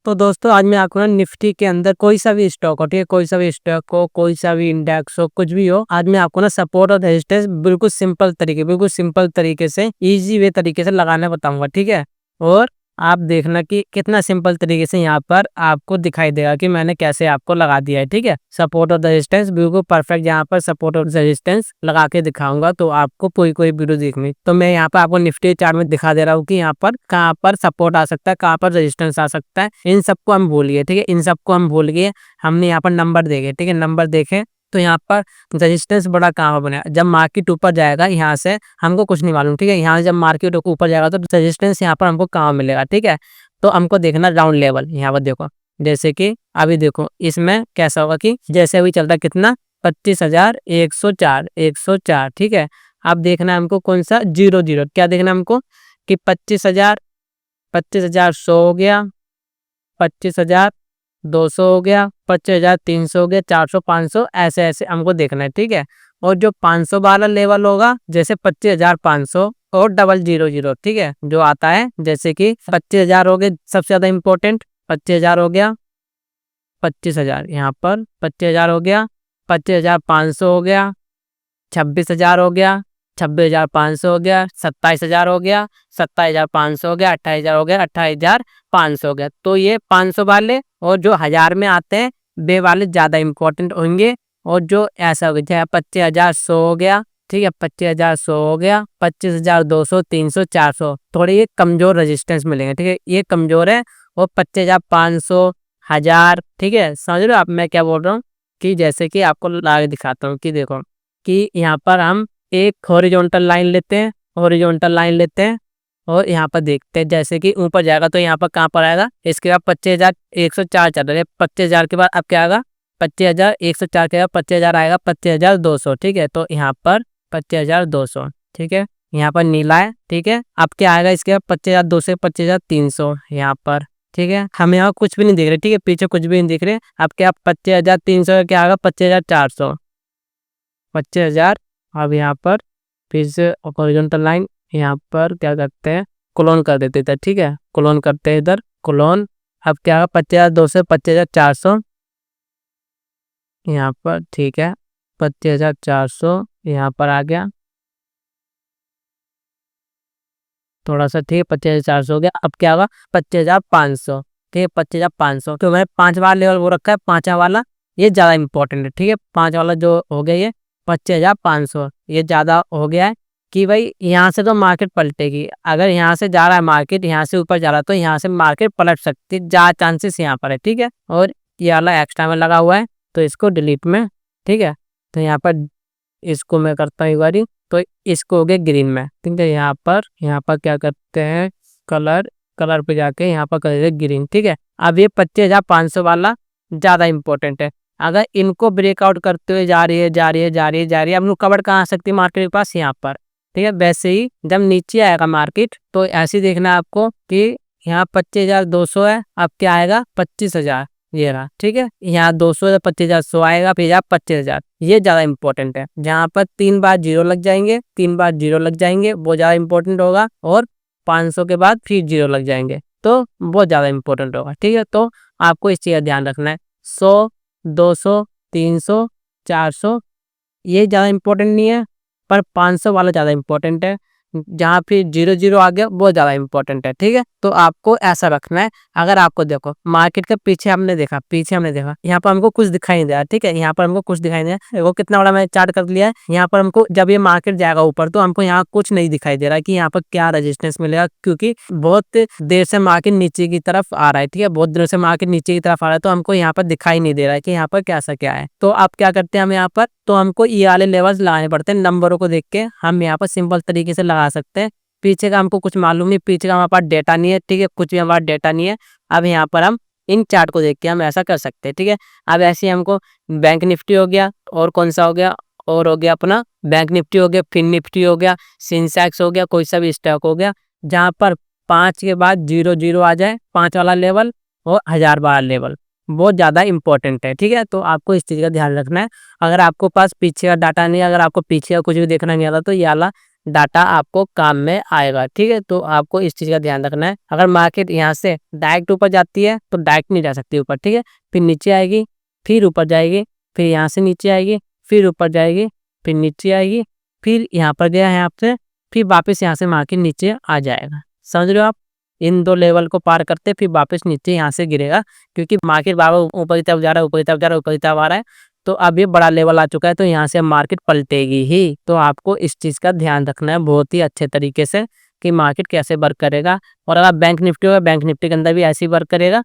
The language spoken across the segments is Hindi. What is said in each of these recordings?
तो दोस्तों आज मैं आपको ना निफ्टी के अंदर कोई सा भी स्टॉक हो, ठीक है, कोई सा भी स्टॉक हो, कोई सा भी इंडेक्स हो, कुछ भी हो, आज मैं आपको ना सपोर्ट और रेजिस्टेंस बिल्कुल सिंपल तरीके से इजी वे तरीके से लगाना बताऊंगा, ठीक है। और आप देखना कि कितना सिंपल तरीके से यहाँ पर आपको दिखाई देगा कि मैंने कैसे आपको लगा दिया है, ठीक है। सपोर्ट और रेजिस्टेंस बिल्कुल परफेक्ट यहाँ पर सपोर्ट और रेजिस्टेंस लगा के दिखाऊंगा, तो आपको कोई कोई वीडियो देखनी। तो मैं यहाँ पर आपको निफ्टी चार्ट में दिखा दे रहा हूँ कि यहाँ पर कहाँ पर सपोर्ट आ सकता है, कहाँ पर रेजिस्टेंस आ सकता है। इन सबको हम भूल गए, ठीक है, इन सबको हम भूल गए। हमने यहाँ पर नंबर देखे, ठीक है, नंबर देखे तो यहाँ पर रेजिस्टेंस बड़ा कहाँ पर बना, जब मार्केट ऊपर जाएगा यहाँ से हमको कुछ नहीं मालूम, ठीक है। यहाँ से जब मार्केट ऊपर जाएगा तो रेजिस्टेंस यहाँ पर हमको कहाँ मिलेगा, ठीक है। तो हमको देखना राउंड लेवल, यहाँ पर देखो, जैसे कि अभी देखो इसमें कैसा होगा कि जैसे अभी चलता कितना 25,104, ठीक है। अब देखना है हमको कौन सा 00, क्या देखना है हमको कि 25,100 हो गया, 25,200 हो गया, 25,300 हो गया, 400, 500, ऐसे ऐसे हमको देखना है, ठीक है। और जो 500 वाला लेवल होगा जैसे 25,500 और 000, ठीक है, जो आता है जैसे कि 25,000 हो गए, सबसे ज्यादा इंपॉर्टेंट 25,000 हो गया, 25,000 यहाँ पर 25,000 हो गया, 25,500 हो गया, 26,000 हो गया, 26,500 हो गया, 27,000 हो गया, 27,500 हो गया, 28,000 हो गया, 28,500 हो गया। तो ये 500 वाले और जो 1000 में आते हैं वे वाले ज़्यादा इंपॉर्टेंट होंगे। और जो ऐसा हो गया 25,100 हो गया, ठीक है, 25,100 हो गया, 25,200, 300, 400 थोड़े ये कमज़ोर रेजिस्टेंस मिलेंगे, ठीक है, ये कमज़ोर है। और 25,500, 1000, ठीक है, समझ रहे हो आप मैं क्या बोल रहा हूँ। कि जैसे कि आपको ला के दिखाता हूँ कि देखो कि यहाँ पर हम एक हॉरिजॉन्टल लाइन लेते हैं, हॉरिजॉन्टल लाइन लेते हैं और यहाँ पर देखते हैं जैसे कि ऊपर जाएगा तो यहाँ पर कहाँ पर आएगा, इसके बाद 25,104 चल रहा है, 25,000 के बाद अब क्या आएगा, 25,104 के बाद 25,000 आएगा, 25,200, ठीक है। तो यहाँ पर 25,200, ठीक है, यहाँ पर नीला है, ठीक है। अब क्या आएगा इसके बाद 25,200, 25,300 यहाँ पर, ठीक है। हम यहाँ कुछ भी नहीं देख रहे, ठीक है, पीछे कुछ भी नहीं दिख रहे। अब क्या 25,300 क्या आएगा, 25,400, 25,000। अब यहाँ पर फिर से हॉरिजॉन्टल लाइन यहाँ पर क्या करते हैं, क्लोन कर देते थे, ठीक है, क्लोन करते हैं इधर क्लोन। अब क्या होगा 25,200, 25,400 यहाँ पर, ठीक है, 25,400 यहाँ पर आ गया थोड़ा सा, ठीक है, 25,400 हो गया। अब क्या होगा 25,500, ठीक है, 25,500। तो मैंने 5 वाला लेवल वो रखा है, 5वां वाला ये ज़्यादा इंपॉर्टेंट है, ठीक है। 5 वाला जो हो गया ये 25,500 ये ज़्यादा हो गया है कि भाई यहाँ से तो मार्केट पलटेगी। अगर यहाँ से जा रहा है मार्केट, यहाँ से ऊपर जा रहा है तो यहाँ से मार्केट पलट सकती है, ज़्यादा चांसेस यहाँ पर है, ठीक है। और ये वाला एक्स्ट्रा में लगा हुआ है तो इसको डिलीट में, ठीक है। तो यहाँ पर इसको मैं करता हूँ एक बारी, तो इसको हो गया ग्रीन में, ठीक है। यहाँ पर क्या करते हैं, कलर कलर पे जाके यहाँ पर कर देते ग्रीन, ठीक है। अब ये 25,500 वाला ज़्यादा इंपॉर्टेंट है। अगर इनको ब्रेकआउट करते हुए जा रही है, जा रही है, जा रही है, जा रही है, हम लोग कवर कहाँ आ सकती है मार्केट के पास, यहाँ पर, ठीक है। वैसे ही जब नीचे आएगा मार्केट तो ऐसे ही देखना है आपको कि यहाँ 25,200 है, अब क्या आएगा 25,000, ये रहा, ठीक है। यहाँ 200 या 25,100 आएगा, फिर आप 25,000, ये ज़्यादा इंपॉर्टेंट है। जहाँ पर 3 बार जीरो लग जाएंगे, 3 बार जीरो लग जाएंगे, वो ज़्यादा इंपॉर्टेंट होगा। और 500 के बाद फिर जीरो लग जाएंगे तो वो ज़्यादा इंपॉर्टेंट होगा, ठीक है। तो आपको इस चीज़ का ध्यान रखना है। 100, 200, 300, 400 ये ज़्यादा इंपॉर्टेंट नहीं है, पर 500 वाला ज़्यादा इंपॉर्टेंट है। जहाँ फिर 0 आ गया वो ज़्यादा इंपॉर्टेंट है, ठीक है। तो आपको ऐसा रखना है। अगर आपको देखो मार्केट के पीछे हमने देखा, यहाँ पर हमको कुछ दिखाई नहीं दे रहा, ठीक है, यहाँ पर हमको कुछ दिखाई नहीं दे रहा। वो कितना बड़ा मैंने चार्ट कर लिया है, यहाँ पर हमको जब ये मार्केट जाएगा ऊपर तो हमको यहाँ कुछ नहीं दिखाई दे रहा कि यहाँ पर क्या रेजिस्टेंस मिलेगा, क्योंकि बहुत देर से मार्केट नीचे की तरफ आ रहा है, ठीक है, बहुत देर से मार्केट नीचे की तरफ आ रहा है, तो हमको यहाँ पर दिखाई नहीं दे रहा है कि यहाँ पर कैसा क्या है। तो आप क्या करते हैं, हम यहाँ पर तो हमको ये वाले लेवल्स लगाने पड़ते हैं, नंबरों को देख के हम यहाँ पर सिंपल तरीके से लगा सकते हैं। पीछे का हमको कुछ मालूम नहीं, पीछे का हमारे पास डेटा नहीं है, ठीक है, कुछ भी हमारा डेटा नहीं है। अब यहाँ पर हम इन चार्ट को देख के हम ऐसा कर सकते हैं, ठीक है। अब ऐसे हमको बैंक निफ्टी हो गया, और कौन सा हो गया, और हो गया अपना बैंक निफ्टी हो गया, फिन निफ्टी हो गया, सेंसेक्स हो गया, कोई सा भी स्टॉक हो गया जहाँ पर 5 के बाद 0 आ जाए, 5 वाला लेवल और 1000 वाला लेवल, बहुत ज़्यादा इंपॉर्टेंट है, ठीक है। तो आपको इस चीज़ का ध्यान रखना है। अगर आपको पास पीछे का डाटा नहीं है, अगर आपको पीछे का कुछ भी देखना नहीं आता तो ये वाला डाटा आपको काम में आएगा। ठीक है, तो आपको इस चीज़ का ध्यान रखना है। अगर मार्केट यहाँ से डायरेक्ट ऊपर जाती है तो डायरेक्ट नहीं जा सकती ऊपर। ठीक है, फिर नीचे आएगी, फिर ऊपर जाएगी, फिर यहाँ से नीचे आएगी, फिर ऊपर जाएगी, फिर नीचे आएगी, फिर यहाँ पर गया है आपसे, फिर वापस यहाँ से मार्केट नीचे आ जाएगा। समझ रहे हो आप? इन 2 लेवल को पार करते फिर वापस नीचे यहाँ से गिरेगा, क्योंकि मार्केट बार-बार ऊपर की तरफ जा रहा है, ऊपर की तरफ जा रहा है, ऊपर की तरफ आ रहा है। तो अब ये बड़ा लेवल आ चुका है, तो यहाँ से मार्केट पलटेगी ही। तो आपको इस चीज़ का ध्यान रखना है बहुत ही अच्छे तरीके से कि मार्केट कैसे वर्क करेगा। और अगर बैंक निफ्टी होगा, बैंक निफ्टी के अंदर भी ऐसे ही वर्क करेगा,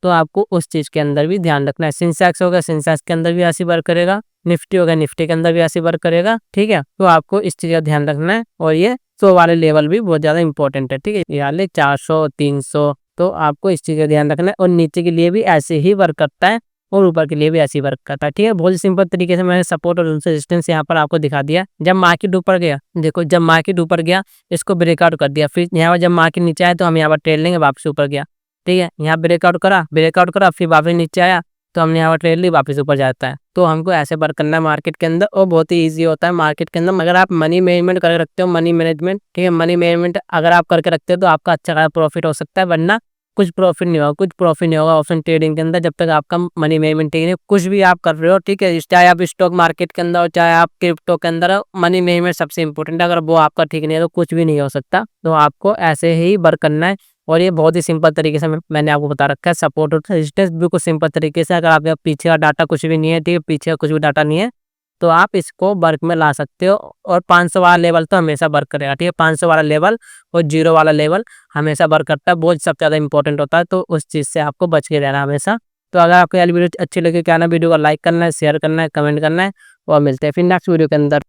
तो आपको उस चीज़ के अंदर भी ध्यान रखना है। सेंसेक्स होगा, सेंसेक्स के अंदर भी ऐसे ही वर्क करेगा, निफ्टी होगा, निफ्टी के अंदर भी ऐसे ही वर्क करेगा। ठीक है, तो आपको इस चीज़ का ध्यान रखना है। और ये 100 वाले लेवल भी बहुत ज़्यादा इंपॉर्टेंट है। ठीक है, ये वाले 400, 300, तो आपको इस चीज़ का ध्यान रखना है। और नीचे के लिए भी ऐसे ही वर्क करता है और ऊपर के लिए भी ऐसे ही वर्क करता है। ठीक है, बहुत सिंपल तरीके से मैंने सपोर्ट और रेजिस्टेंस यहाँ पर आपको दिखा दिया। जब मार्केट ऊपर गया, देखो जब मार्केट ऊपर गया इसको ब्रेकआउट कर दिया, फिर यहाँ पर जब मार्केट नीचे आया तो हम यहाँ पर ट्रेड लेंगे, वापस ऊपर गया। ठीक है, यहाँ ब्रेकआउट करा, फिर वापस नीचे आया तो हमने यहाँ पर ट्रेड ली, वापस ऊपर जाता है। तो हमको ऐसे वर्क करना है मार्केट के अंदर, और बहुत ही ईजी होता है मार्केट के अंदर। अगर आप मनी मैनेजमेंट करके रखते हो, मनी मैनेजमेंट, ठीक है, मनी मैनेजमेंट अगर आप करके रखते हो तो आपका अच्छा खासा प्रॉफिट हो सकता है, वरना कुछ प्रॉफिट नहीं होगा ऑप्शन ट्रेडिंग के अंदर जब तक आपका मनी मैनेजमेंट ठीक नहीं। कुछ भी आप कर रहे हो, ठीक है, चाहे आप स्टॉक मार्केट के अंदर हो, चाहे आप क्रिप्टो के अंदर हो, मनी मैनेजमेंट सबसे इंपॉर्टेंट है। अगर वो आपका ठीक नहीं है तो कुछ भी नहीं हो सकता। तो आपको ऐसे ही वर्क करना है। और ये बहुत ही सिंपल तरीके से मैंने आपको बता रखा है। सपोर्ट और रेजिस्टेंस बिल्कुल सिंपल तरीके से, अगर आपके पीछे का डाटा कुछ भी नहीं है, ठीक है, पीछे का कुछ भी डाटा नहीं है, तो आप इसको वर्क में ला सकते हो। और 500 वाला लेवल तो हमेशा वर्क करेगा। ठीक है, 500 वाला लेवल और 0 वाला लेवल हमेशा वर्क करता है, बहुत सबसे ज़्यादा इंपॉर्टेंट होता है। तो उस चीज़ से आपको बच के रहना हमेशा। तो अगर आपको ये वीडियो अच्छी लगे, क्या ना, वीडियो को लाइक करना है, शेयर करना है, कमेंट करना है, और मिलते हैं फिर नेक्स्ट वीडियो के अंदर।